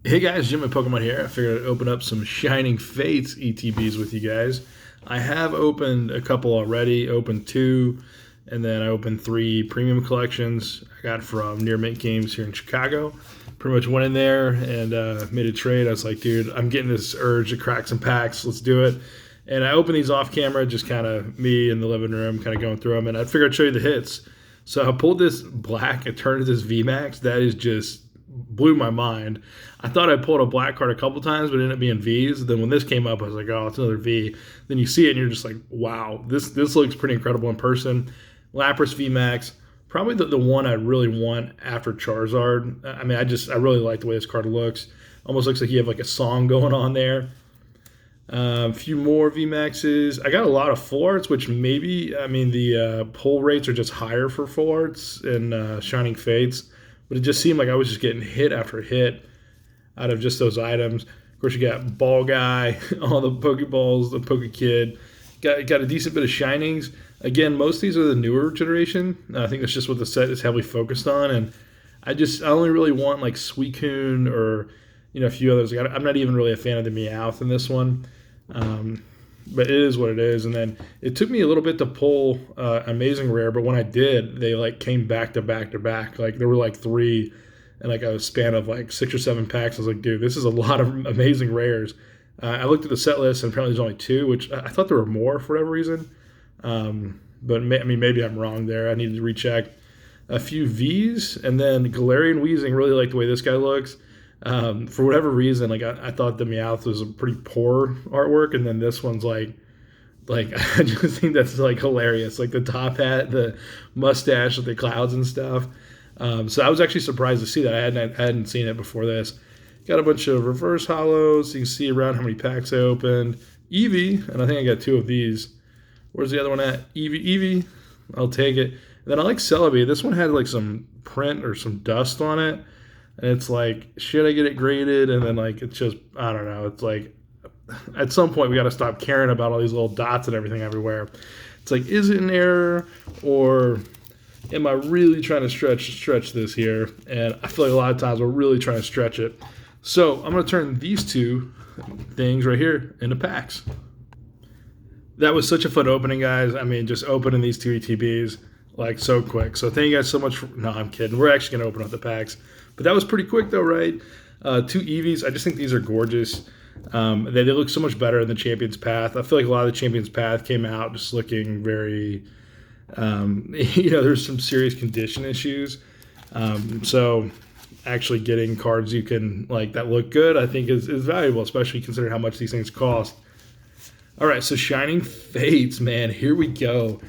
Hey guys, Jim and Pokemon here. I figured I'd open up some Shining Fates ETBs with you guys. I have opened a couple already, opened two, and then I opened three premium collections I got from Near Mint Games here in Chicago. Pretty much went in there and made a trade. I was like, dude, I'm getting this urge to crack some packs. Let's do it. And I opened these off camera, just kind of me in the living room, kind of going through them. And I figured I'd show you the hits. So I pulled this black and turned to this VMAX. That is just blew my mind. I thought I pulled a black card a couple times, but it ended up being V's. Then when this came up, I was like, oh, it's another V. Then you see it, and you're just like, wow, this looks pretty incredible in person. Lapras VMAX, probably the one I really want after Charizard. I mean, I really like the way this card looks. Almost looks like you have like a song going on there. A few more VMAXs. I got a lot of full arts, which maybe, I mean, the pull rates are just higher for full arts in Shining Fates. But it just seemed like I was just getting hit after hit out of just those items. Of course, you got Ball Guy, all the Pokeballs, the Poke Kid. Got a decent bit of Shinings. Again, most of these are the newer generation. I think that's just what the set is heavily focused on. And I only really want like Suicune or a few others. Like, I'm not even really a fan of the Meowth in this one. But it is what it is. And then it took me a little bit to pull Amazing Rare, but when I did, they like came back to back to back. Like there were like three and like a span of like 6 or 7 packs. I was like, dude, this is a lot of Amazing Rares. I looked at the set list and apparently there's only 2, which I thought there were more for whatever reason. But maybe I'm wrong there. I need to recheck. A few V's, and then Galarian Weezing. Really like the way this guy looks. For whatever reason, like I thought the Meowth was a pretty poor artwork, and then this one's like I just think that's like hilarious. Like the top hat, the mustache with the clouds and stuff. So I was actually surprised to see that. I hadn't seen it before this. Got a bunch of reverse hollows. You can see around how many packs I opened. Eevee, and I think I got 2 of these. Where's the other one at? Eevee. I'll take it. And then I like Celebi. This one had like some print or some dust on it. And it's like, should I get it graded? And then like, it's just, I don't know. It's like, at some point we got to stop caring about all these little dots and everything everywhere. It's like, is it an error or am I really trying to stretch this here? And I feel like a lot of times we're really trying to stretch it. So I'm going to turn these 2 things right here into packs. That was such a fun opening, guys. I mean, just opening these 2 ETBs like so quick. So thank you guys so much. No, I'm kidding. We're actually going to open up the packs. But that was pretty quick though, right? 2 Eevees. I just think these are gorgeous. They look so much better in the Champion's Path. I feel like a lot of the Champion's Path came out just looking very, there's some serious condition issues. So actually getting cards you can like that look good, I think is valuable, especially considering how much these things cost. All right, so Shining Fates, man, here we go.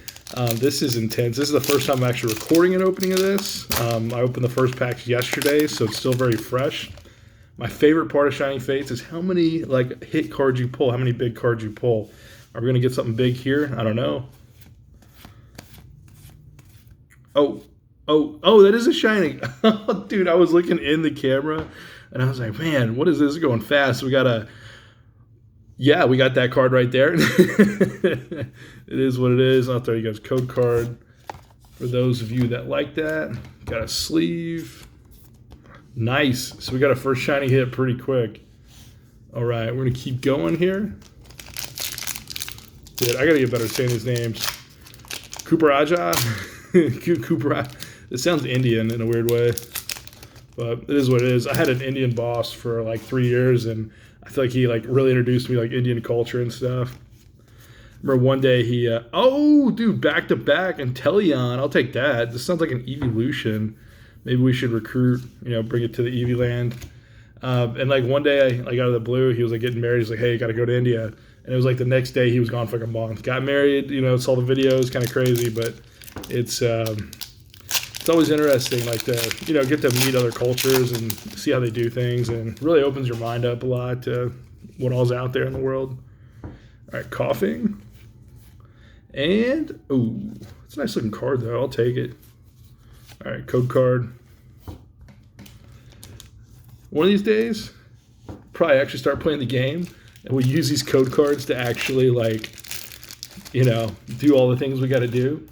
This is intense. This is the first time I'm actually recording an opening of this. I opened the first packs yesterday, so it's still very fresh. My favorite part of Shining Fates is how many like hit cards you pull, how many big cards you pull. Are we going to get something big here? I don't know. Oh, that is a Shining. Dude, I was looking in the camera, and I was like, man, what is this going fast? We got that card right there. It is what it is. I'll throw you guys a code card for those of you that like that. Got a sleeve. Nice. So we got a first shiny hit pretty quick. All right, we're going to keep going here. Dude, I got to get better at saying these names. Kuparaja. Kuparaja. It sounds Indian in a weird way, but it is what it is. I had an Indian boss for like 3 years, and I feel like he like really introduced me like Indian culture and stuff. Remember one day he, dude, back to back Inteleon. I'll take that. This sounds like an evolution. Maybe we should recruit, bring it to the Eevee land. And like one day, like out of the blue, he was like getting married. He's like, hey, you got to go to India. And it was like the next day he was gone for like a month. Got married, saw the videos, kind of crazy, but it's always interesting, like to get to meet other cultures and see how they do things, and really opens your mind up a lot to what all's out there in the world. All right, coughing, and it's a nice looking card though. I'll take it. All right, code card. One of these days, probably actually start playing the game, and we use these code cards to actually do all the things we got to do.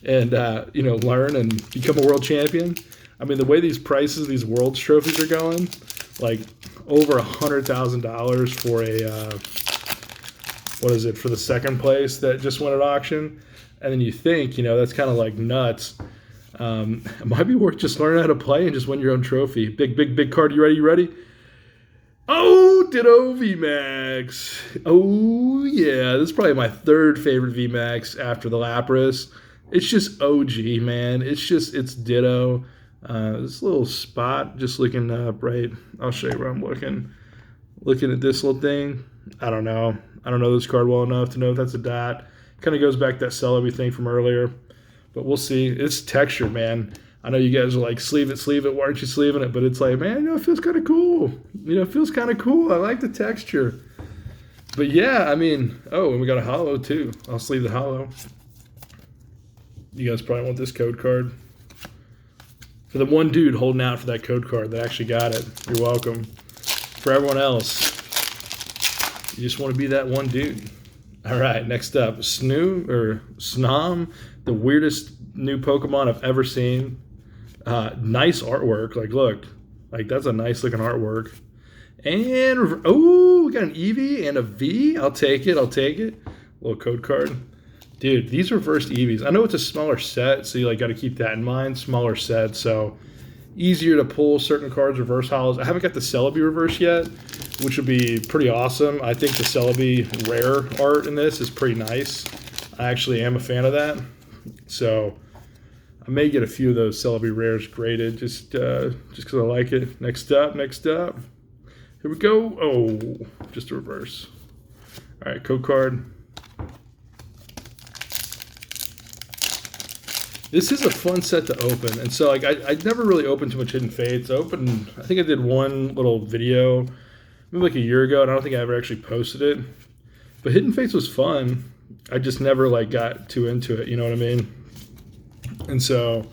And, learn and become a world champion. I mean, the way these prices, these world's trophies are going, like over $100,000 for a for the second place that just went at auction. And then you think, that's kind of like nuts. It might be worth just learning how to play and just win your own trophy. Big card. You ready? Oh, Ditto VMAX. Oh, yeah. This is probably my third favorite VMAX after the Lapras. It's just OG, man. It's Ditto. This little spot just looking up, right? I'll show you where I'm looking. Looking at this little thing. I don't know this card well enough to know if that's a dot. Kind of goes back to that Celebi thing from earlier. But we'll see. It's texture, man. I know you guys are like, sleeve it. Why aren't you sleeving it? But it's like, man, it feels kind of cool. It feels kind of cool. I like the texture. But yeah, I mean, and we got a holo too. I'll sleeve the holo. You guys probably want this code card. For the one dude holding out for that code card that actually got it, you're welcome. For everyone else, you just want to be that one dude. All right, next up, Snom, the weirdest new Pokemon I've ever seen. Nice artwork. Like, look. Like, that's a nice looking artwork. And, we got an Eevee and a V. I'll take it. Little code card. Dude, these reversed Eevees. I know it's a smaller set, so you got to keep that in mind. Smaller set, so easier to pull certain cards, reverse holos. I haven't got the Celebi reverse yet, which would be pretty awesome. I think the Celebi rare art in this is pretty nice. I actually am a fan of that. So I may get a few of those Celebi rares graded just because I like it. Next up. Here we go. Oh, just a reverse. All right, code card. This is a fun set to open. And so I never really opened too much Hidden Fates. I think I did one little video maybe like a year ago, and I don't think I ever actually posted it. But Hidden Fates was fun. I just never got too into it, you know what I mean? And so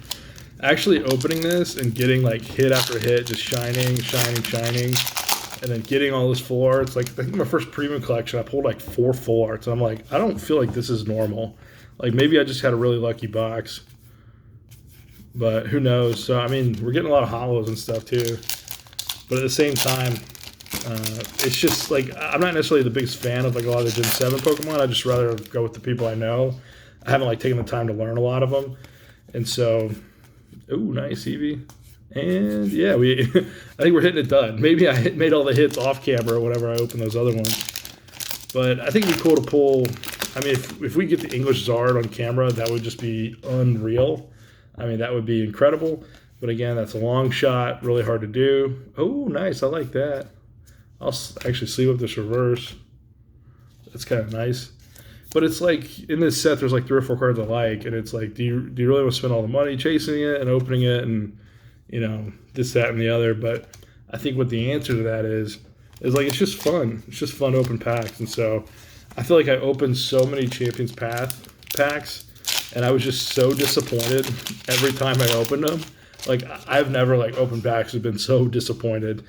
actually opening this and getting hit after hit, just shining, and then getting all this full arts. I think my first premium collection, I pulled 4 full arts. And I'm I don't feel like this is normal. Maybe I just had a really lucky box. But who knows? So, I mean, we're getting a lot of holos and stuff too. But at the same time, it's just I'm not necessarily the biggest fan of a lot of the Gen 7 Pokemon. I'd just rather go with the people I know. I haven't taken the time to learn a lot of them. And so, nice Eevee. And yeah, I think we're hitting it done. Maybe I made all the hits off camera or whatever I opened those other ones. But I think it'd be cool to pull. I mean, if we get the English Zard on camera, that would just be unreal. I mean, that would be incredible. But again, that's a long shot, really hard to do. Oh, nice. I like that. I'll actually sleeve up this reverse. That's kind of nice. But it's in this set, there's 3 or 4 cards I like. And it's do you really want to spend all the money chasing it and opening it and, this, that, and the other? But I think what the answer to that is it's just fun. It's just fun to open packs. And so I feel I opened so many Champions Path packs, and I was just so disappointed every time I opened them. I've never opened packs and been so disappointed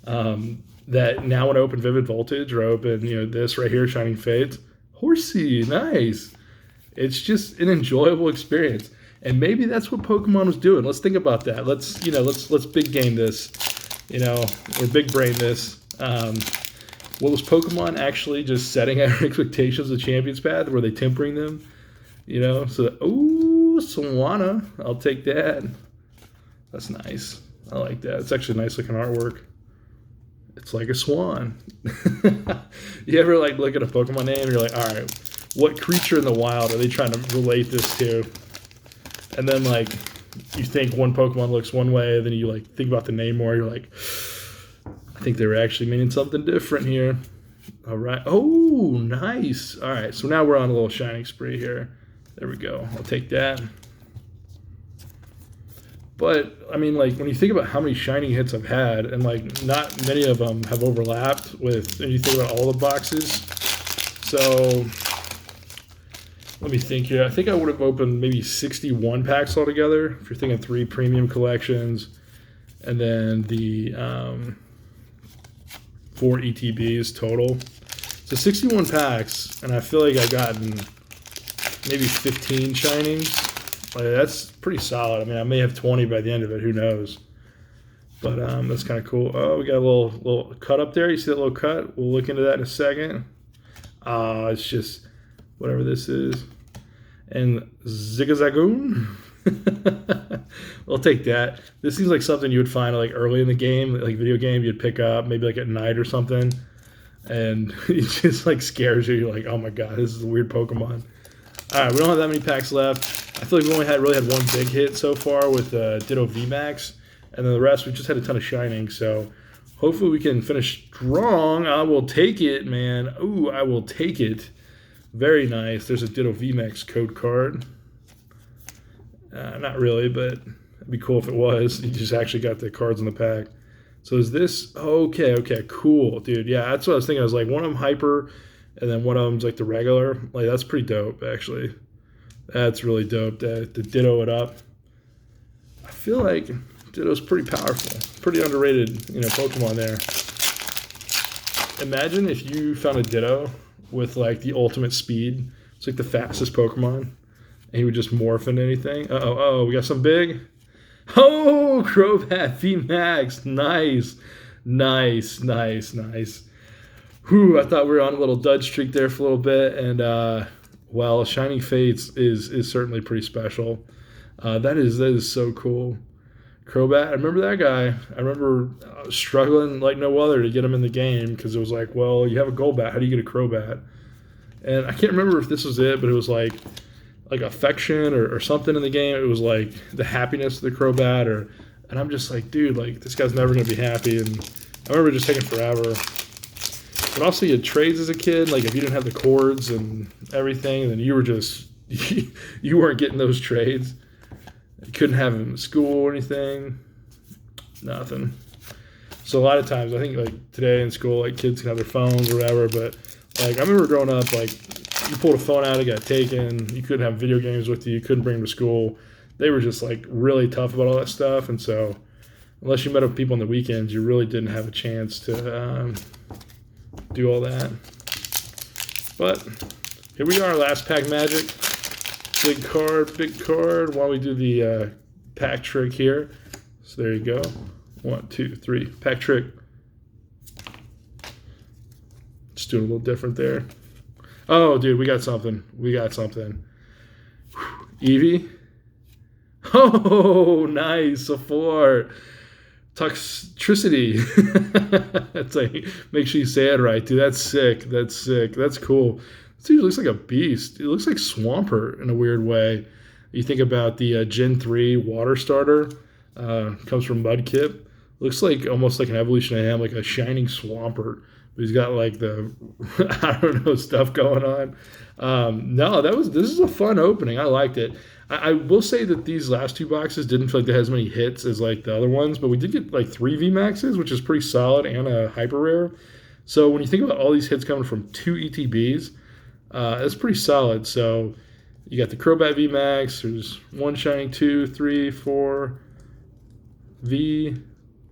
that now when I open Vivid Voltage or I open this right here, Shining Fates, Horsey, nice. It's just an enjoyable experience, and maybe that's what Pokemon was doing. Let's think about that. Let's big game this, or big brain this. What was Pokemon actually just setting our expectations of Champions Path? Were they tempering them? So, Swana, I'll take that. That's nice. I like that. It's actually nice looking artwork. It's like a swan. You ever look at a Pokemon name and you're all right, what creature in the wild are they trying to relate this to? And then you think one Pokemon looks one way, then you think about the name more, you're I think they were actually meaning something different here. All right. Oh, nice. All right, so now we're on a little shining spree here. There we go. I'll take that. But, I mean, when you think about how many shining hits I've had, and, not many of them have overlapped with, and you think about all the boxes. So, let me think here. I think I would have opened maybe 61 packs altogether, if you're thinking 3 premium collections, and then the 4 ETBs total. So 61 packs, and I feel I've gotten maybe 15 shinings. That's pretty solid. I mean, I may have 20 by the end of it. Who knows? But that's kind of cool. Oh, we got a little cut up there. You see that little cut? We'll look into that in a second. It's just whatever this is. And Zigzagoon. We'll take that. This seems like something you would find like early in the game, like video game you'd pick up maybe like at night or something. And it just like scares you. You're like, oh my god, this is a weird Pokemon. All right, we don't have that many packs left. I feel like we only really had one big hit so far with Ditto VMAX. And then the rest, we just had a ton of Shining. So hopefully we can finish strong. I will take it, man. Ooh, I will take it. Very nice. There's a Ditto VMAX code card. Not really, but it'd be cool if it was. You just actually got the cards in the pack. So is this... Okay, cool, dude. Yeah, that's what I was thinking. I was like, one of them hyper, and then one of them's like the regular. Like, that's pretty dope, actually. That's really dope to Ditto it up. I feel like Ditto's pretty powerful. Pretty underrated, Pokemon there. Imagine if you found a Ditto with, like, the ultimate speed. It's like the fastest Pokemon. And he would just morph into anything. Uh-oh, we got some big. Oh, Crobat VMAX. Nice. Whew, I thought we were on a little dud streak there for a little bit. And, well, Shining Fates is certainly pretty special. That is so cool. Crobat, I remember that guy. I remember struggling like no other to get him in the game because it was like, well, you have a Golbat. How do you get a Crobat? And I can't remember if this was it, but it was like affection or something in the game. It was like the happiness of the Crobat, and I'm just like, dude, like this guy's never gonna be happy. And I remember just taking forever. But also you had trades as a kid, like if you didn't have the cords and everything, then you were just you weren't getting those trades. You couldn't have them in school or anything. Nothing. So a lot of times I think like today in school, like kids can have their phones or whatever, but like I remember growing up, like you pulled a phone out, it got taken. You couldn't have video games with you. You couldn't bring them to school. They were just like really tough about all that stuff. And so unless you met up with people on the weekends, you really didn't have a chance to do all that. But here we are, last pack magic. Big card. While we do the pack trick here. So there you go. 1, 2, 3. Pack trick. Just doing a little different there. Oh, dude, we got something. Whew. Eevee. Oh, nice. A 4. Toxtricity. It's like, make sure you say it right, dude. That's sick. That's cool. This dude looks like a beast. It looks like Swampert in a weird way. You think about the Gen 3 water starter. Comes from Mudkip. Looks like almost like an evolution of him, like a shining Swampert. He's got like the I don't know stuff going on. No, this is a fun opening. I liked it. I will say that these last two boxes didn't feel like they had as many hits as like the other ones, but we did get like 3 VMAXs, which is pretty solid, and a hyper rare. So when you think about all these hits coming from 2 ETBs, that's pretty solid. So you got the Crobat VMAX. There's 1 shining, 2, 3, 4 V,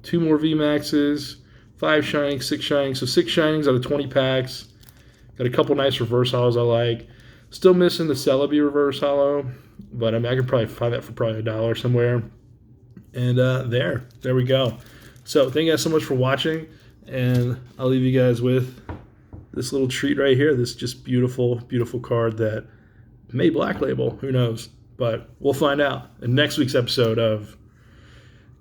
2 more VMAXs. 5 shining, 6 shining. So 6 shinings out of 20 packs. Got a couple nice reverse hollows I like. Still missing the Celebi reverse hollow. But I mean, I could probably find that for probably $1 somewhere. And there we go. So thank you guys so much for watching. And I'll leave you guys with this little treat right here. This just beautiful, beautiful card that may black label. Who knows? But we'll find out in next week's episode of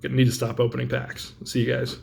Need to Stop Opening Packs. See you guys.